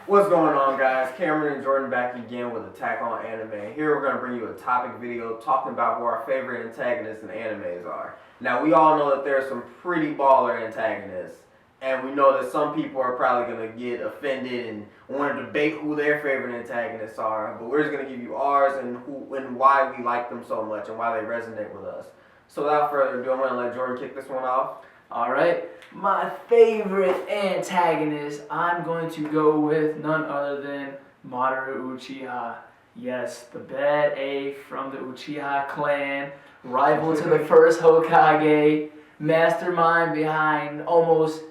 What's going on, guys? Cameron and Jordan back again with Attack on Anime. Here we're going to bring you a topic video talking about who our favorite antagonists in animes are. Now, we all know that there are some pretty baller antagonists, and we know that some people are probably going to get offended and want to debate who their favorite antagonists are, but we're just going to give you ours and who and why we like them so much and why they resonate with us. So without further ado, I'm going to let Jordan kick this one off. Alright, my favorite antagonist, I'm going to go with none other than Madara Uchiha. Yes, the bad A from the Uchiha clan, rival to the first Hokage, mastermind behind almost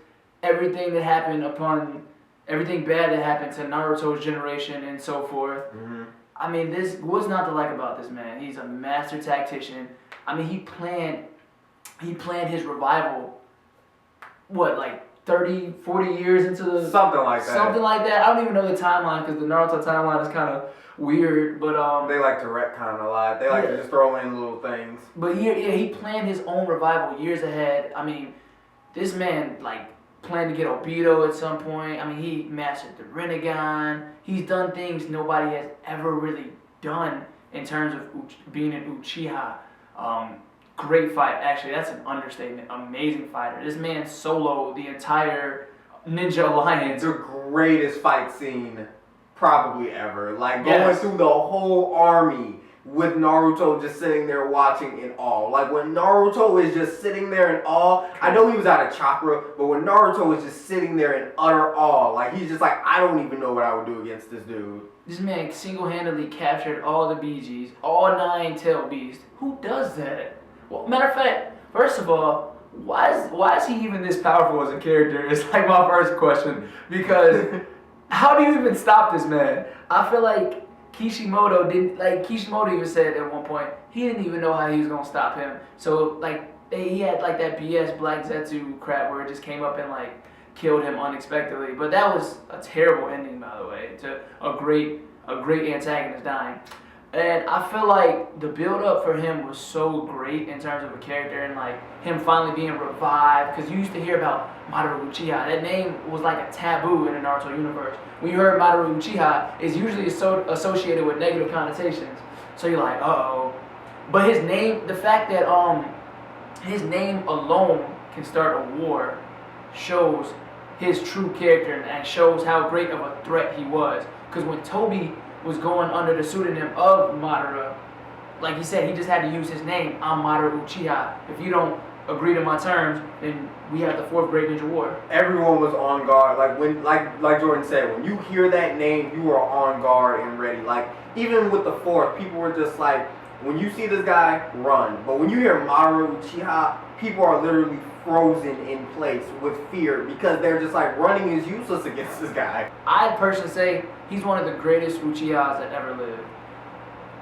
everything that happened everything bad that happened to Naruto's generation and so forth. I mean, what's not to like about this man? He's a master tactician. I mean, he planned his revival, what, like 30, 40 years into the... Something like that. Something like that. I don't even know the timeline because the Naruto timeline is kind of weird, but... They like to retcon a lot. They like to just throw in little things. But he planned his own revival years ahead. I mean, this man, like, planned to get Obito at some point. I mean, he mastered the Rinnegan. He's done things nobody has ever really done in terms of being an Uchiha. Great fight. Actually, that's an understatement. Amazing fighter. This man soloed the entire Ninja Alliance. The greatest fight scene probably ever. Like going through the whole army with Naruto just sitting there watching in awe. Like when Naruto is just sitting there in awe. I know he was out of chakra, but when Naruto is just sitting there in utter awe, like he's just like, I don't even know what I would do against this dude. This man single-handedly captured all the BGs, all 9 tail beasts. Who does that? Well, matter of fact, first of all, why is he even this powerful as a character? It's like my first question. Because how do you even stop this man? I feel like Kishimoto even said at one point he didn't even know how he was gonna stop him. So like he had like that BS Black Zetsu crap where it just came up and like killed him unexpectedly. But that was a terrible ending, by the way, to a great antagonist dying. And I feel like the build-up for him was so great in terms of a character and like him finally being revived. Because you used to hear about Madara Uchiha. That name was like a taboo in the Naruto universe. When you heard Madara Uchiha, it's usually associated with negative connotations. So you're like, uh-oh. But his name, the fact that his name alone can start a war shows his true character and shows how great of a threat he was. Because when Toby was going under the pseudonym of Madara, like he said, he just had to use his name. I'm Madara Uchiha. If you don't agree to my terms, then we have the 4th Great Ninja War. Everyone was on guard. Like Jordan said, when you hear that name, you are on guard and ready. Like even with the 4th, people were just like, when you see this guy, run. But when you hear Madara Uchiha, people are literally frozen in place with fear because they're just like, running is useless against this guy. I'd personally say he's one of the greatest Uchihas that ever lived.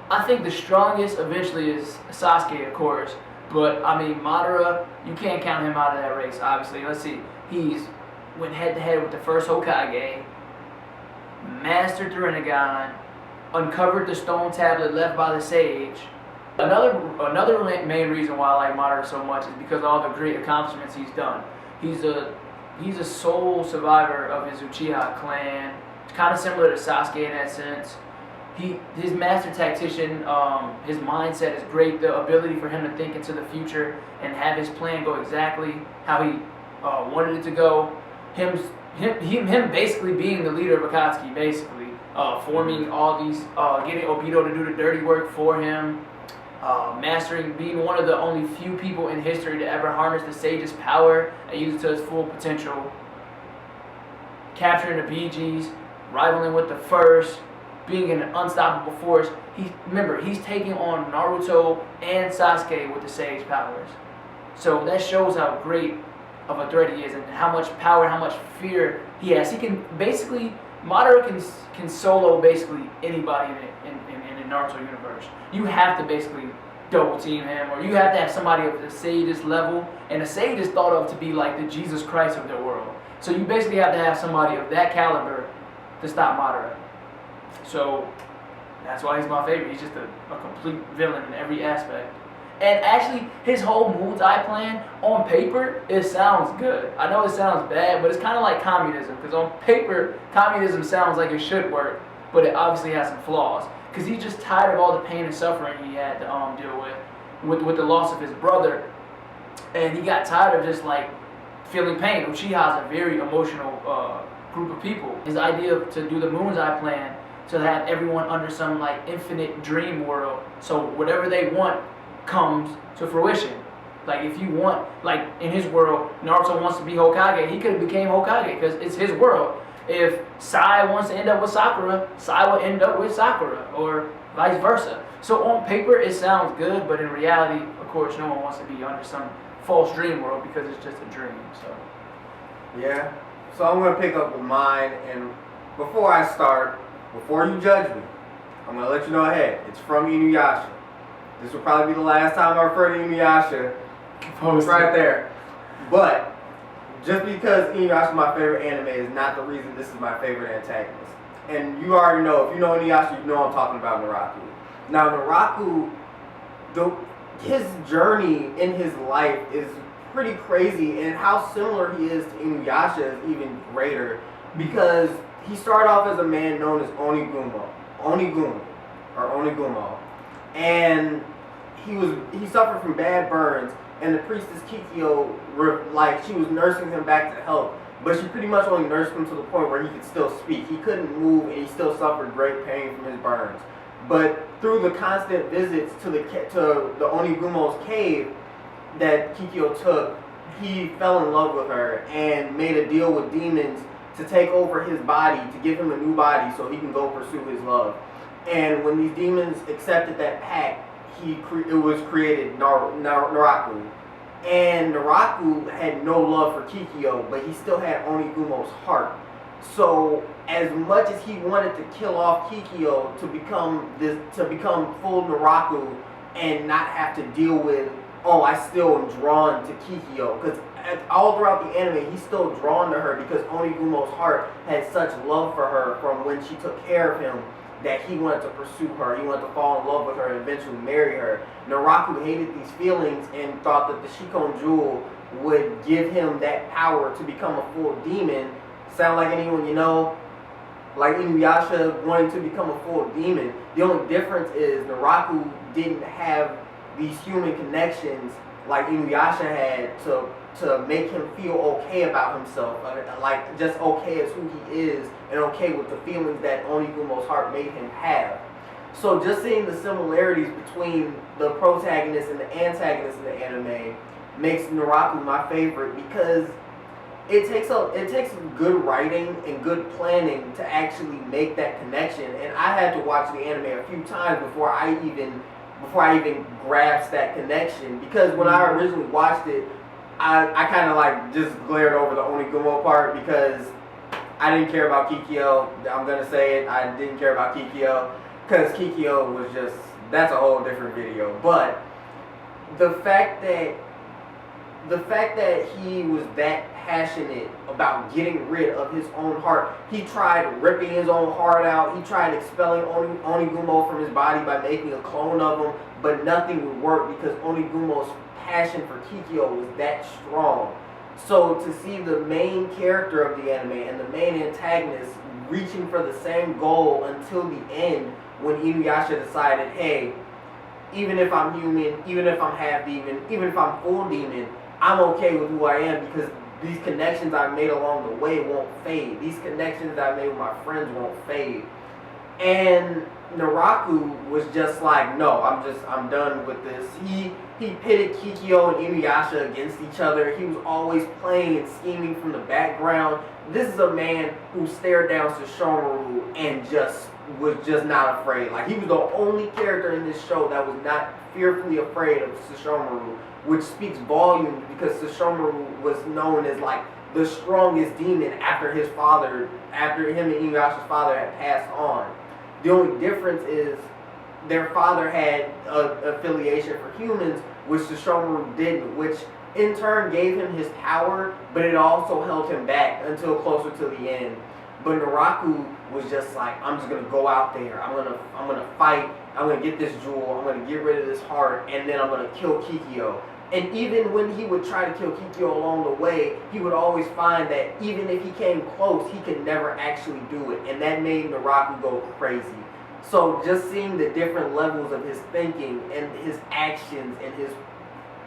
I think the strongest eventually is Sasuke, of course. But, I mean, Madara, you can't count him out of that race, obviously. Let's see. He's went head-to-head with the first Hokage, mastered the Rinnegan, uncovered the stone tablet left by the sage. Another main reason why I like Madara so much is because of all the great accomplishments he's done. He's a sole survivor of his Uchiha clan. It's kind of similar to Sasuke in that sense. His master tactician, his mindset is great. The ability for him to think into the future and have his plan go exactly how he wanted it to go. Him basically being the leader of Akatsuki, basically forming all these, getting Obito to do the dirty work for him. Mastering, being one of the only few people in history to ever harness the sage's power and use it to its full potential. Capturing the BGs, rivaling with the first, being an unstoppable force. He's taking on Naruto and Sasuke with the sage powers. So that shows how great of a threat he is and how much power, how much fear he has. He can basically, Madara can solo basically anybody in the Naruto universe. You have to basically double team him, or you have to have somebody of the sage's level, and the sage is thought of to be like the Jesus Christ of their world. So you basically have to have somebody of that caliber to stop Madara. So that's why he's my favorite. He's just a complete villain in every aspect. And actually, his whole multi plan on paper, it sounds good. I know it sounds bad, but it's kind of like communism, because on paper, communism sounds like it should work, but it obviously has some flaws. Because he's just tired of all the pain and suffering he had to deal with the loss of his brother, and he got tired of just like feeling pain. Uchiha's a very emotional group of people. His idea to do the Moon's Eye plan, to have everyone under some like infinite dream world, so whatever they want comes to fruition. Like if you want, like in his world, Naruto wants to be Hokage, he could have became Hokage because it's his world. If Sai wants to end up with Sakura, Sai will end up with Sakura, or vice versa. So on paper it sounds good, but in reality, of course, no one wants to be under some false dream world because it's just a dream. So yeah. So I'm gonna pick up with mine, and before I start, before you judge me, I'm gonna let you know ahead. It's from Inuyasha. This will probably be the last time I refer to Inuyasha. It's right there. But just because Inuyasha is my favorite anime is not the reason this is my favorite antagonist. And you already know, if you know Inuyasha, you know I'm talking about Naraku. Now Naraku, his journey in his life is pretty crazy, and how similar he is to Inuyasha is even greater, because he started off as a man known as Onigumo, and he suffered from bad burns, and the priestess Kikyo, she was nursing him back to health, but she pretty much only nursed him to the point where he could still speak. He couldn't move, and he still suffered great pain from his burns. But through the constant visits to the Onigumo's cave that Kikyo took, he fell in love with her and made a deal with demons to take over his body, to give him a new body so he can go pursue his love. And when these demons accepted that pact, it was created Naraku. And Naraku had no love for Kikyo, but he still had Onigumo's heart. So as much as he wanted to kill off Kikyo to become full Naraku and not have to deal with, oh, I still am drawn to Kikyo, because all throughout the anime he's still drawn to her because Onigumo's heart had such love for her from when she took care of him, that he wanted to pursue her, he wanted to fall in love with her and eventually marry her. Naraku hated these feelings and thought that the Shikon Jewel would give him that power to become a full demon. Sound like anyone you know? Like Inuyasha wanting to become a full demon. The only difference is Naraku didn't have these human connections like Inuyasha had to make him feel okay about himself, like just okay as who he is and okay with the feelings that Onigumo's heart made him have. So just seeing the similarities between the protagonist and the antagonist in the anime makes Naraku my favorite, because it takes good writing and good planning to actually make that connection. And I had to watch the anime a few times before I even grasped that connection, because when I originally watched it, I kind of like just glared over the Onigumo part because I didn't care about Kikyo. I'm gonna say it, I didn't care about Kikyo because Kikyo was just, that's a whole different video. But the fact that he was that passionate about getting rid of his own heart, he tried ripping his own heart out, he tried expelling Onigumo from his body by making a clone of him, but nothing would work because Onigumo's passion for Kikyo was that strong. So to see the main character of the anime and the main antagonist reaching for the same goal until the end, when Inuyasha decided, hey, even if I'm human, even if I'm half demon, even if I'm full demon, I'm okay with who I am because these connections I made along the way won't fade. These connections that I made with my friends won't fade. And Naraku was just like, no, I'm done with this. He pitted Kikyo and Inuyasha against each other. He was always playing and scheming from the background. This is a man who stared down Sesshomaru and was just not afraid. Like, he was the only character in this show that was not fearfully afraid of Sesshomaru, which speaks volumes because Sesshomaru was known as like the strongest demon after him and Inuyasha's father had passed on. The only difference is their father had an affiliation for humans, which Sesshomaru didn't, which in turn gave him his power, but it also held him back until closer to the end. But Naraku was just like, I'm just gonna go out there, I'm gonna fight, I'm gonna get this jewel, I'm gonna get rid of this heart, and then I'm gonna kill Kikyo. And even when he would try to kill Kikyo along the way, he would always find that even if he came close, he could never actually do it. And that made Naraku go crazy. So just seeing the different levels of his thinking and his actions and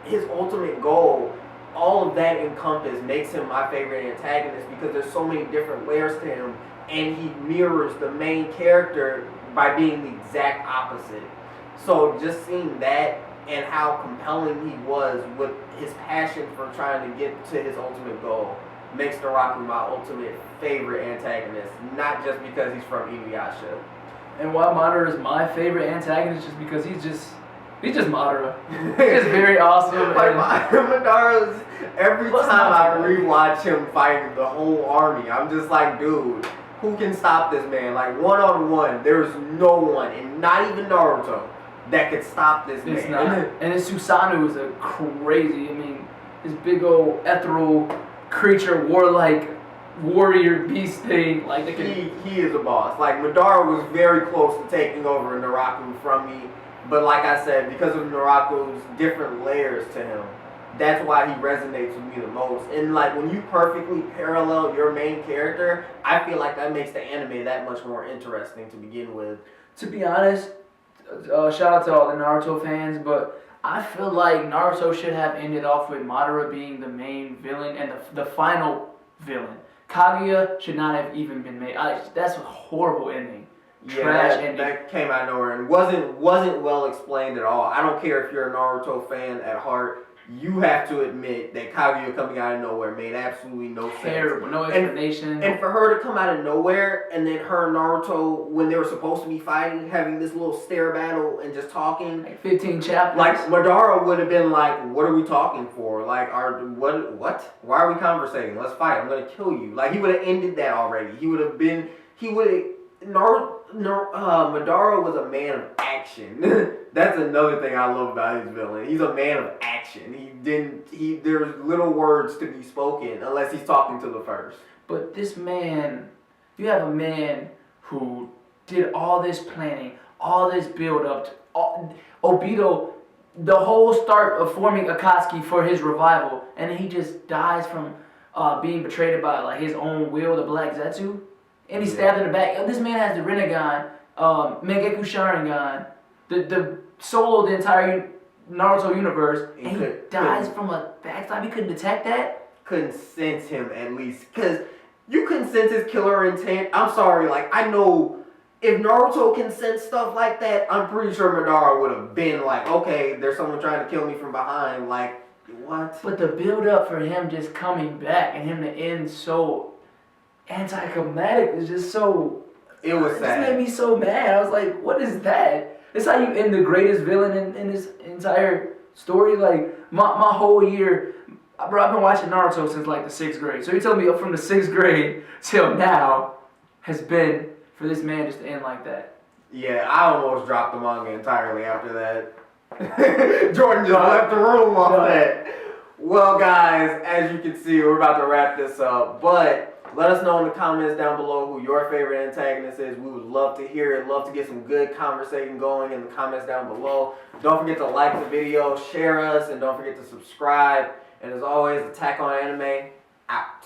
his ultimate goal, all of that encompassed makes him my favorite antagonist because there's so many different layers to him, and he mirrors the main character by being the exact opposite. So just seeing that and how compelling he was with his passion for trying to get to his ultimate goal makes Naraku my ultimate favorite antagonist, not just because he's from Inuyasha. And why Madara is my favorite antagonist just because he's just Madara. He's just very awesome. Like Madara's, every time I rewatch him fighting the whole army, I'm just like, dude, who can stop this man? Like one-on-one, there's no one, and not even Naruto, that could stop this man. It's not. And his Susanoo is a crazy, I mean, this big old ethereal creature, warlike warrior beast thing. Like he is a boss. Like Madara was very close to taking over Naraku from me, but like I said, because of Naraku's different layers to him, that's why he resonates with me the most. And like when you perfectly parallel your main character, I feel like that makes the anime that much more interesting to begin with. To be honest, shout out to all the Naruto fans, but I feel like Naruto should have ended off with Madara being the main villain and the final villain. Kaguya should not have even been made. That's a horrible ending. Yeah, Trash ending. That came out of nowhere and wasn't well explained at all. I don't care if you're a Naruto fan at heart. You have to admit that Kaguya coming out of nowhere made absolutely no sense. Terrible, no explanation. And for her to come out of nowhere, and then her and Naruto, when they were supposed to be fighting, having this little stare battle and just talking. Like 15 chapters. Like, Madara would have been like, what are we talking for? Like, what? Why are we conversating? Let's fight. I'm going to kill you. Like, he would have ended that already. Madara was a man of action. That's another thing I love about his villain. He's a man of action. There's little words to be spoken unless he's talking to the first. But this man, you have a man who did all this planning, all this build up, Obito, the whole start of forming Akatsuki for his revival, and then he just dies from being betrayed by like his own will, the Black Zetsu. And he's stabbed in the back. This man has the Rinnegan, Mangekyou Sharingan, the solo the entire Naruto universe, and he dies from a backstab. He couldn't detect that? Couldn't sense him at least. Because you couldn't sense his killer intent. I'm sorry, like, I know if Naruto can sense stuff like that, I'm pretty sure Madara would have been like, okay, there's someone trying to kill me from behind. Like, what? But the build up for him just coming back and him to end so anticlimactic is just so. It was sad. It made me so mad. I was like, what is that? It's how you end the greatest villain in this entire story. Like, my whole year, bro, I've been watching Naruto since like the 6th grade. So you tell me from the 6th grade till now has been for this man just to end like that. Yeah, I almost dropped the manga entirely after that. Jordan just left the room off that. Well, guys, as you can see, we're about to wrap this up, but let us know in the comments down below who your favorite antagonist is. We would love to hear it. Love to get some good conversation going in the comments down below. Don't forget to like the video, share us, and don't forget to subscribe. And as always, Attack on Anime, out.